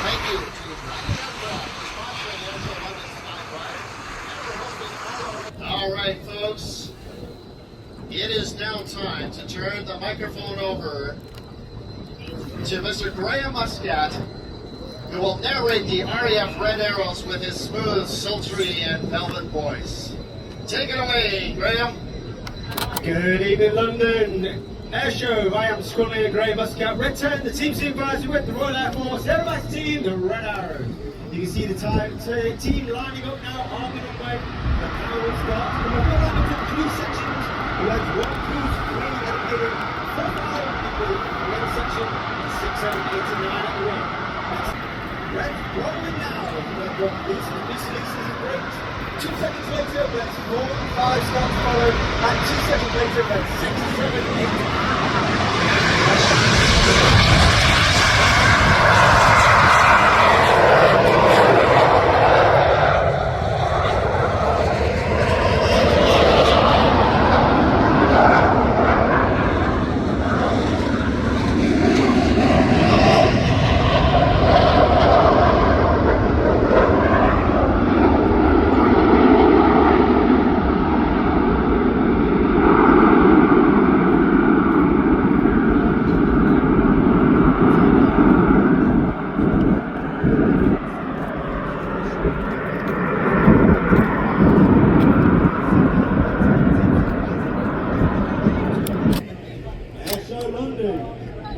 Thank you. All right, folks. It is now time to turn the microphone over to Mr. Graham Muscat, who will narrate the RAF Red Arrows with his smooth, sultry, and velvet voice. Take it away, Graham. Good evening, London. Airshow, I am Squad Leader Graham Muscat, Red 10, the team supervisor with the Royal Air Force, Aerobatic team, the Red Arrows. You can see the team lining up now, arming up way. The power will start. We're lining up in 3 sections. We have 1, 2, 3 allocated, 4, 5 people in one section, 6, 7, 8, and 9 at the wing. That's Red rolling now. Red one, this is great. 2 seconds later, that's 4 and 5 start to follow, and 2 seconds later, that's 6, 7, 8.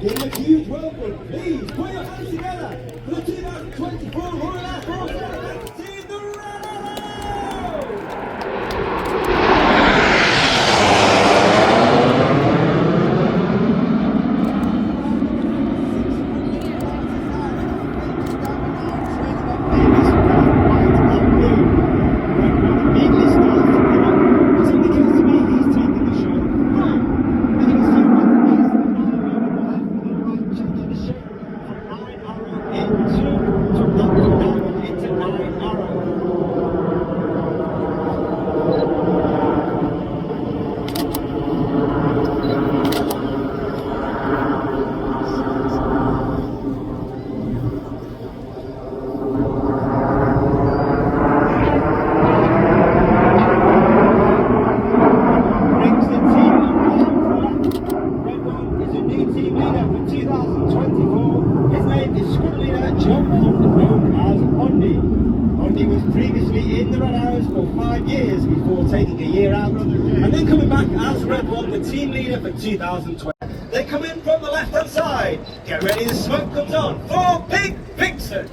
Give them a huge welcome. Please put your hands together for the 2024 Royal Air Force Aerobatic Team, the Red Arrows! He was previously in the Red Arrows for 5 years before taking a year out and then coming back as Red 1, the team leader for 2012. They come in from the left hand side. Get ready, the smoke comes on for Big Vixen.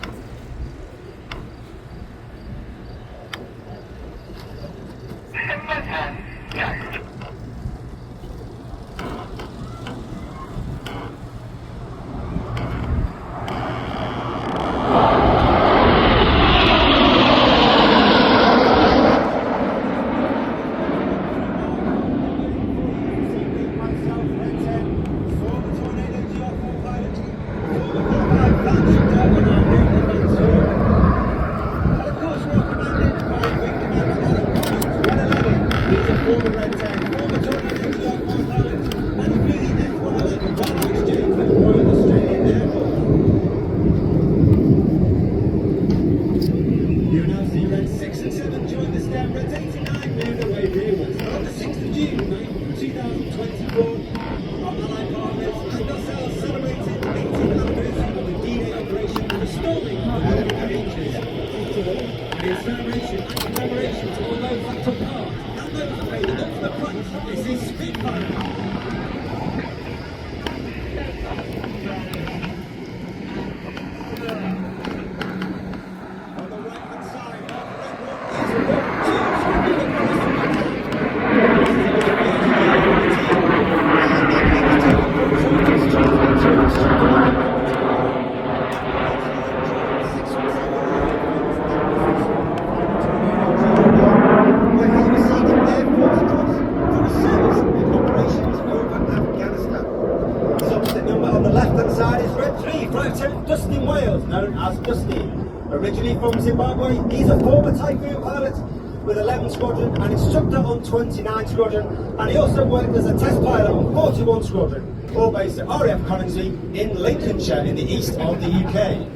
Originally from Zimbabwe, he's a former Typhoon pilot with 11 Squadron and instructor on 29 Squadron, and he also worked as a test pilot on 40 41 Squadron, all based at RAF Coningsby in Lincolnshire in the east of the UK.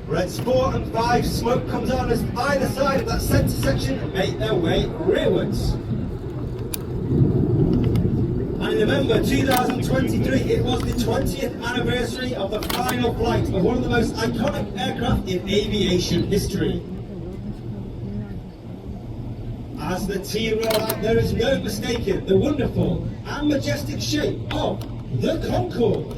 Reds 4 and 5, smoke comes on as either side of that centre section make their way rearwards. And in November 2023, it was the 20th anniversary of the final flight of one of the most iconic aircraft in aviation history. As the team roll out, there is no mistaking the wonderful and majestic shape of the Concorde.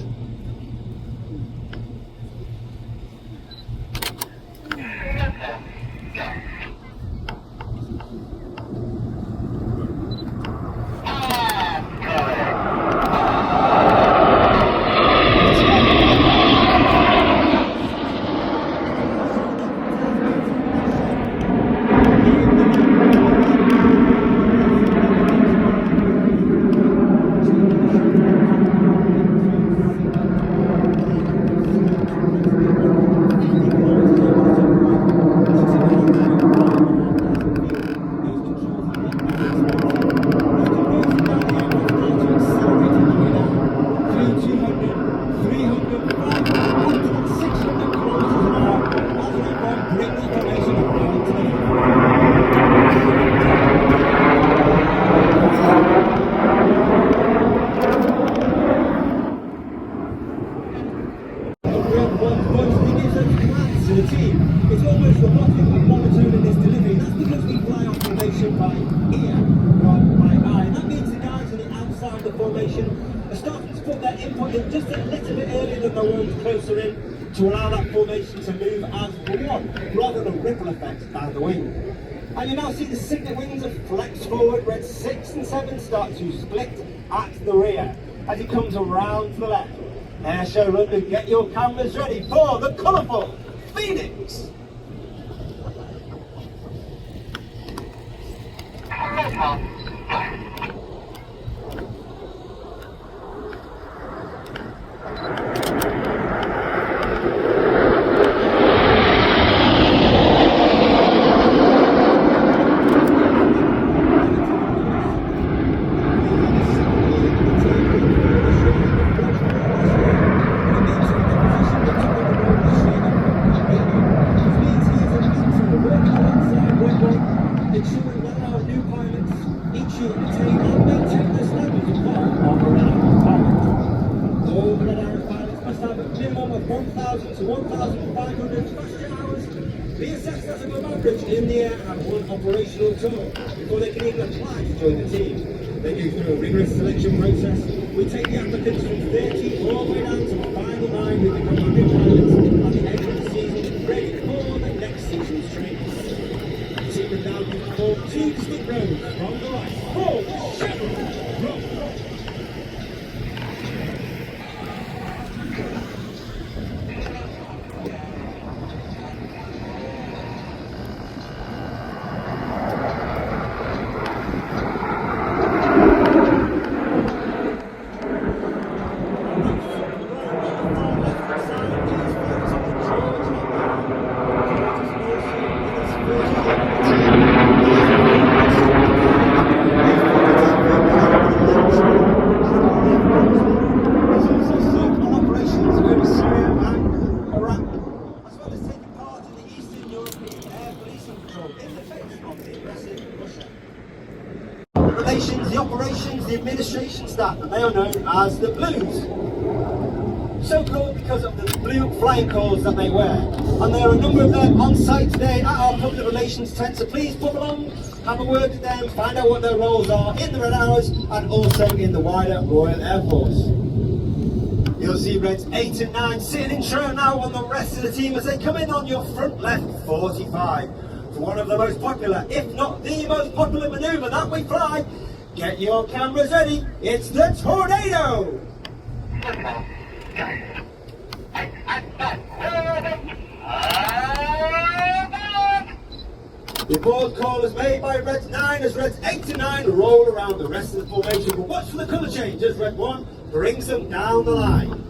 The team. It's almost robotic with monitoring this delivery. That's because we fly off formation by ear, not by eye. And that means the guys on the outside of the formation are starting to put their input in just a little bit earlier than the ones closer in to allow that formation to move as one, rather than a ripple effect down the wing. And you now see the signal wings are flexed forward, red 6 and 7 start to split at the rear as it comes around to the left. Airshow London, get your cameras ready for the colourful Phoenix! To 1,500 passenger hours, be assessed as above average in the air and have one operational tour before they can even apply to join the team. They go through a rigorous selection process. We take the applicants from 30 all the way down to the final 9 who become commanding pilots at the end of the season, ready for the next season's training. The team are now being formed 2 distinct rows from the right. 4, 7, row. The operations, the administration staff, and they are known as the Blues. So called because of the blue flying colours that they wear. And there are a number of them on site today at our public relations tent, so please pop along, have a word with them, find out what their roles are in the Red Hours and also in the wider Royal Air Force. You'll see Reds 8 and 9 sitting in trail now on the rest of the team as they come in on your front left 45 for one of the most popular, if not the most popular manoeuvre that we fly. Get your cameras ready, it's the Tornado! The board call is made by Reds 9 as Reds 8 to 9 roll around the rest of the formation, but watch for the colour change as Red 1 brings them down the line.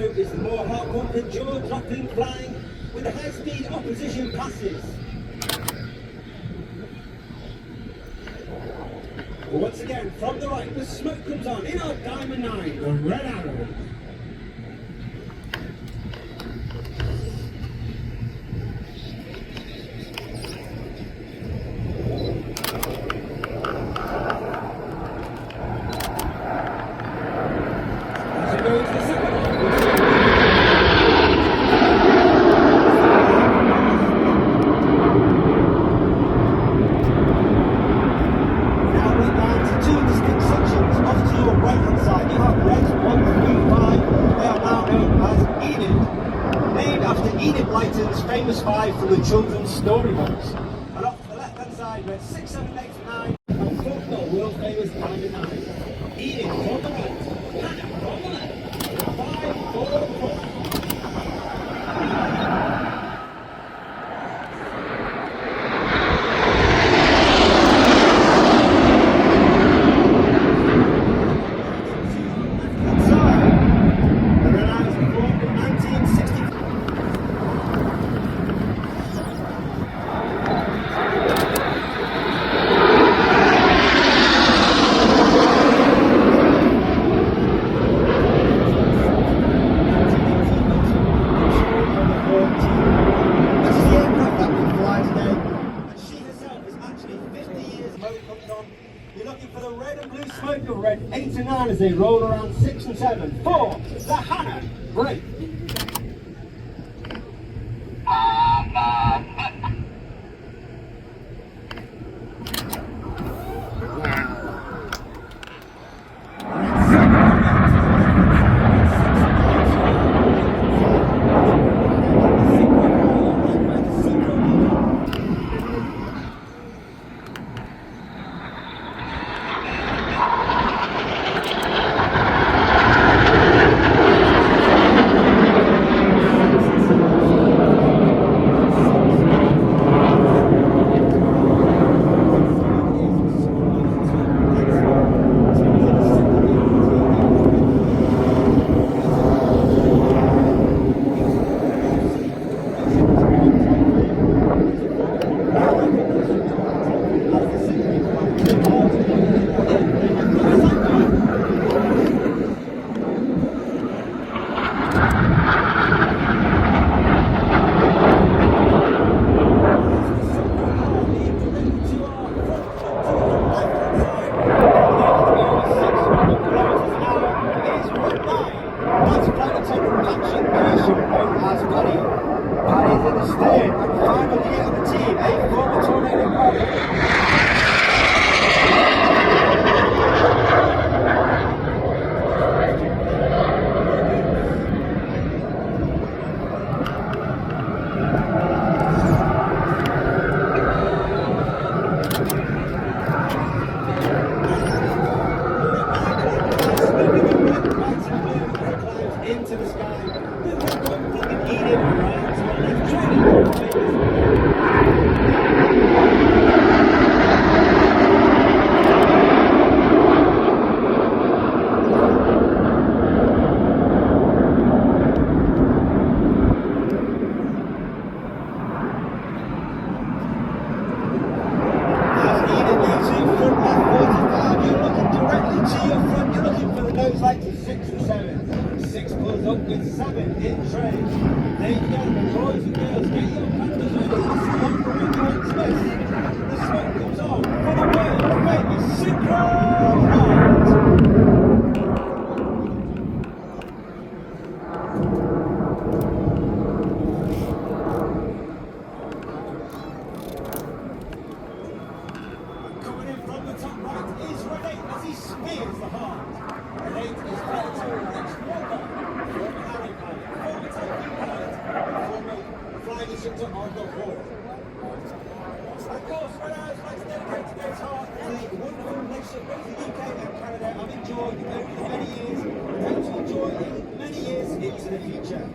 Airshow is the more heart-pumping, jaw-dropping flying with the high-speed opposition passes. Once again, from the right, the smoke comes on in our Diamond 9, the Red Arrow. Famous 5 from the children's storybooks. And off to the left hand side, we're 6, 7, 8, 9, and 4 world famous Diamond 9. Edith from the right, Hannah from the left, 5, 4, 4. You're looking for the red and blue smoke of red 8 and 9 as they roll around 6 and 7. 4, the Hannah, break. With 7 in trade. Ladies and gentlemen, boys and girls, get your candles ready. This is one for everyone's list. The smoke comes on for the world famous Synchro Heart. Coming in from the top right is Red 8 as he spears the heart. Red 8 is playing to Rich Walker. Flying instructor on the wall. Of course, Red Arrows like to dedicate today's heart to the wonderful relationship both the UK and Canada have enjoyed over the many years and hope to enjoy in many years into the future.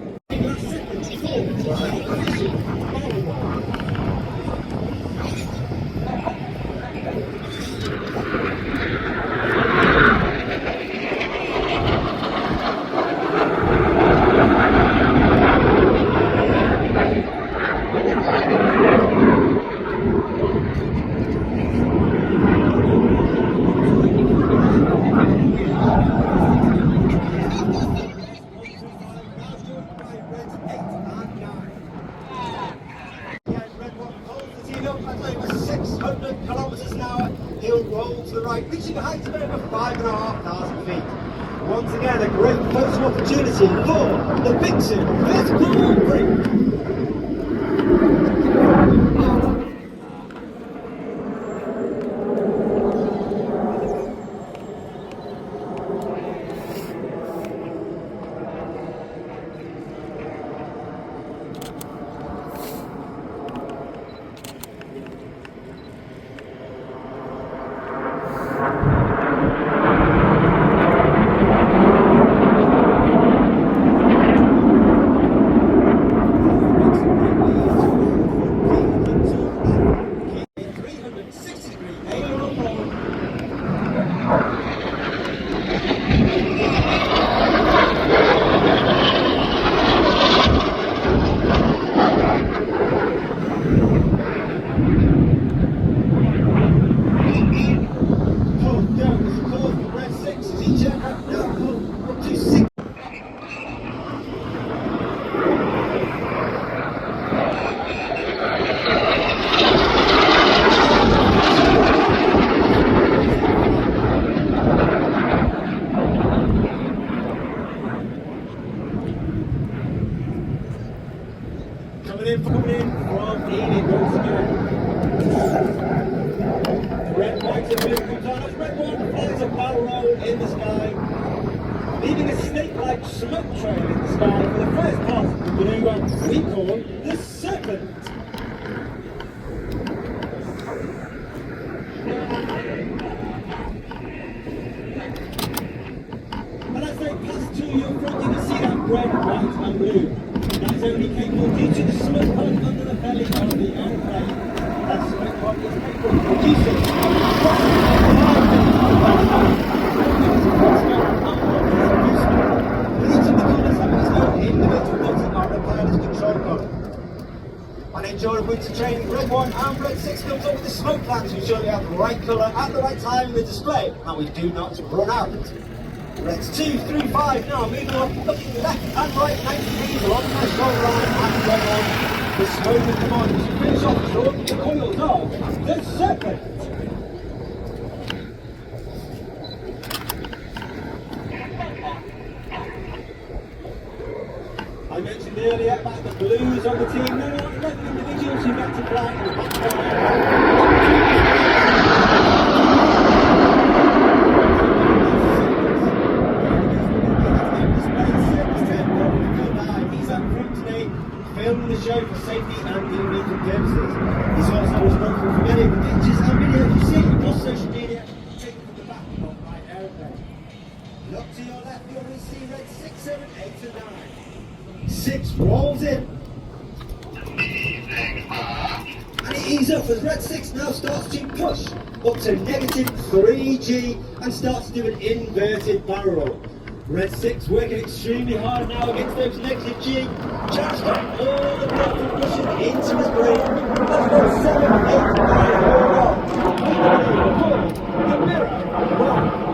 up at over 600 kilometers an hour. He'll roll to the right, reaching a height of over 5,500 feet. Once again, a great close opportunity for the Vixen vertical brake. Coming in from Enid once again. Red white and blue comes on. As red one flies a barrel roll in the sky, leaving a snake-like smoke trail in the sky for the first part of the maneuver we call the Serpent. And as they pass to your front, you can see that red, white and blue. That is only capable due to the smoke pond under the belly of the airplane. That smoke pond is capable of producing each of the colours having its own individual button on the pilot's control colour. On Enjoy winter training, red 1 and red 6 comes up with the smoke lamps, which show we have the right colour at the right time in the display, and we do not run out. Reds 2 through 5 now moving on, looking left and right 90 degrees along the control line and red 1. The smoke will come on to finish off short the coils of the Serpent. I mentioned earlier about the blues on the team. There are 11 individuals who get to fly in the back. Filming the show for safety and illegal purposes. He's also responsible for many of the pictures and videos you see across social media taken from the back of my aeroplane. Look to your left, you already see red 6, 7, 8 and 9. 6 rolls in. And it eases up as red 6 now starts to push up to negative 3G and starts to do an inverted barrel roll. Red 6 working extremely hard now against those negative G, trying to stop all the blood from rushing into his brain. That's got 7, 8, 9, hold on. The mirror, 1.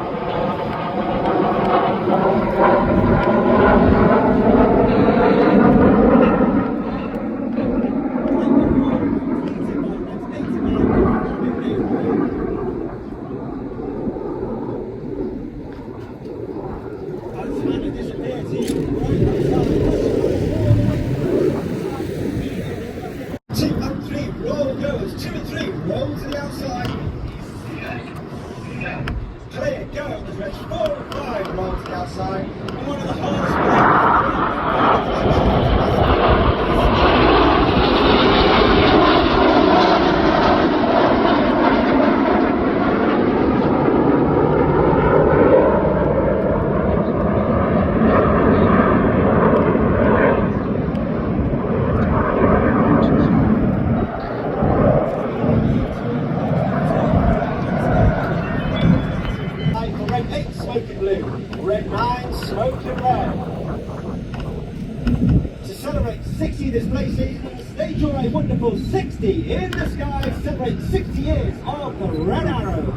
Clear, go, as red 4 and 5 roll to the outside, and one of the hardest smoking blue, red 9 smoking red. To celebrate 60 display season, stage your a wonderful 60 in the sky, celebrate 60 years of the Red Arrow.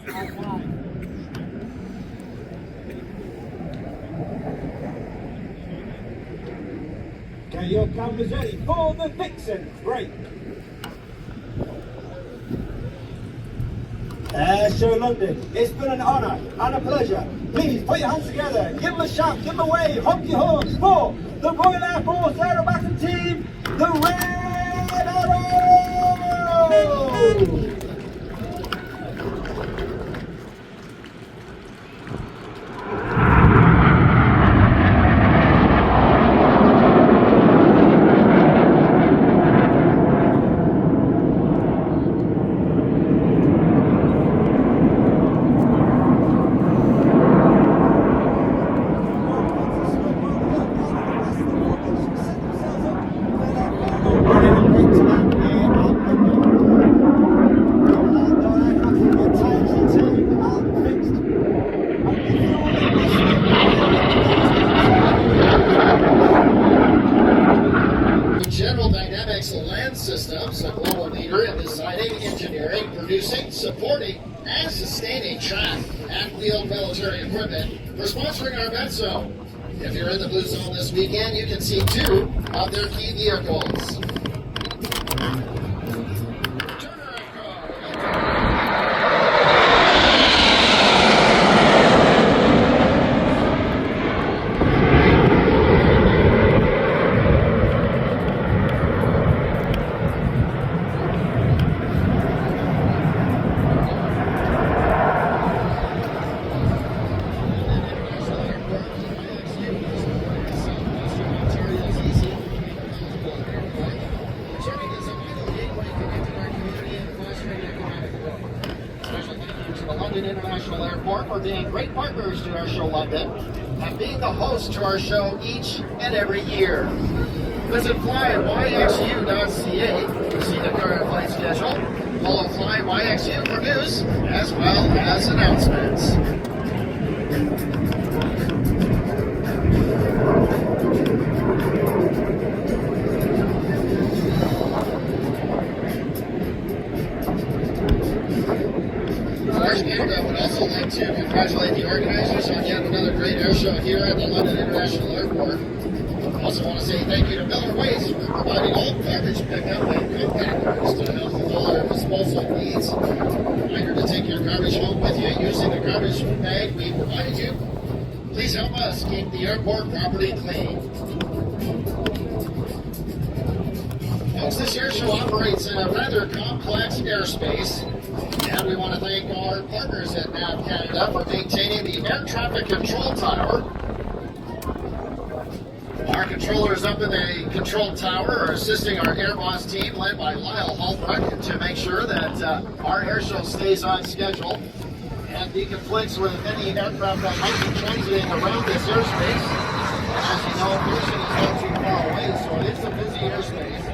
Okay, your cameras ready for the Vixen. Great. Airshow London, it's been an honour and a pleasure. Please put your hands together, give them a shout, give them a wave, honk your horns for the Royal Air Force Aerobatic Team, the Red Arrows! General Dynamics Land Systems, a global leader in designing, engineering, producing, supporting, and sustaining track and wheeled military equipment, for sponsoring our event zone. If you're in the Blue Zone this weekend, you can see 2 of their key vehicles. International Airport for being great partners to Airshow London and being the host to our show each and every year. Visit flyYXU.ca to see the current flight schedule. Follow flyYXU for news as well as announcements. I would also like to congratulate the organizers on yet another great air show here at the London International Airport. I also want to say thank you to Miller Waste for providing all garbage pickup and compactors to help with all our disposal needs. Reminder to take your garbage home with you using the garbage bag we provided you. Please help us keep the airport property clean. Folks, this air show operates in a rather complex airspace. And we want to thank our partners at NAV Canada for maintaining the air traffic control tower. Our controllers up in the control tower are assisting our Air Boss team led by Lyle Halbrook to make sure that our air show stays on schedule and deconflicts with any aircraft that might be transiting around this airspace. As you know, Houston is not too far away, so it is a busy airspace.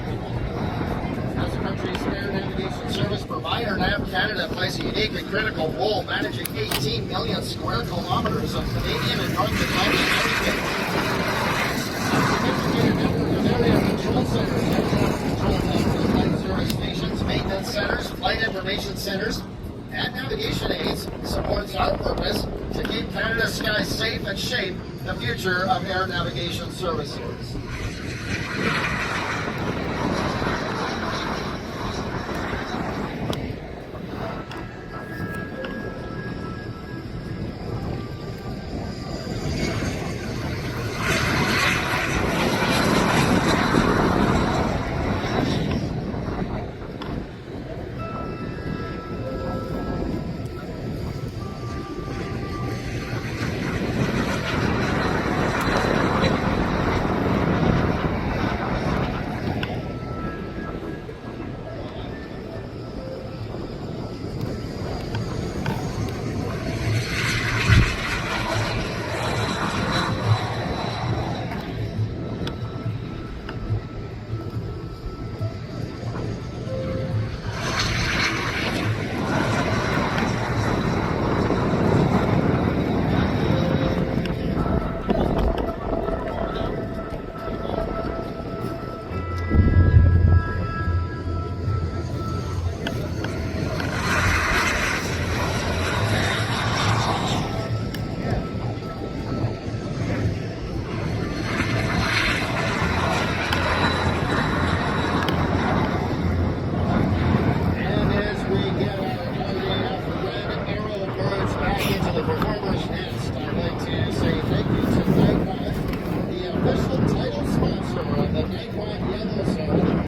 As the country's air navigation service provider, NAV Canada plays a unique and critical role managing 18 million square kilometers of Canadian and North Atlantic airspace. Sophisticated network of area control centers, air traffic control towers, flight service stations, maintenance centers, flight information centers, and navigation aids supports our purpose to keep Canada's skies safe and shape the future of air navigation services.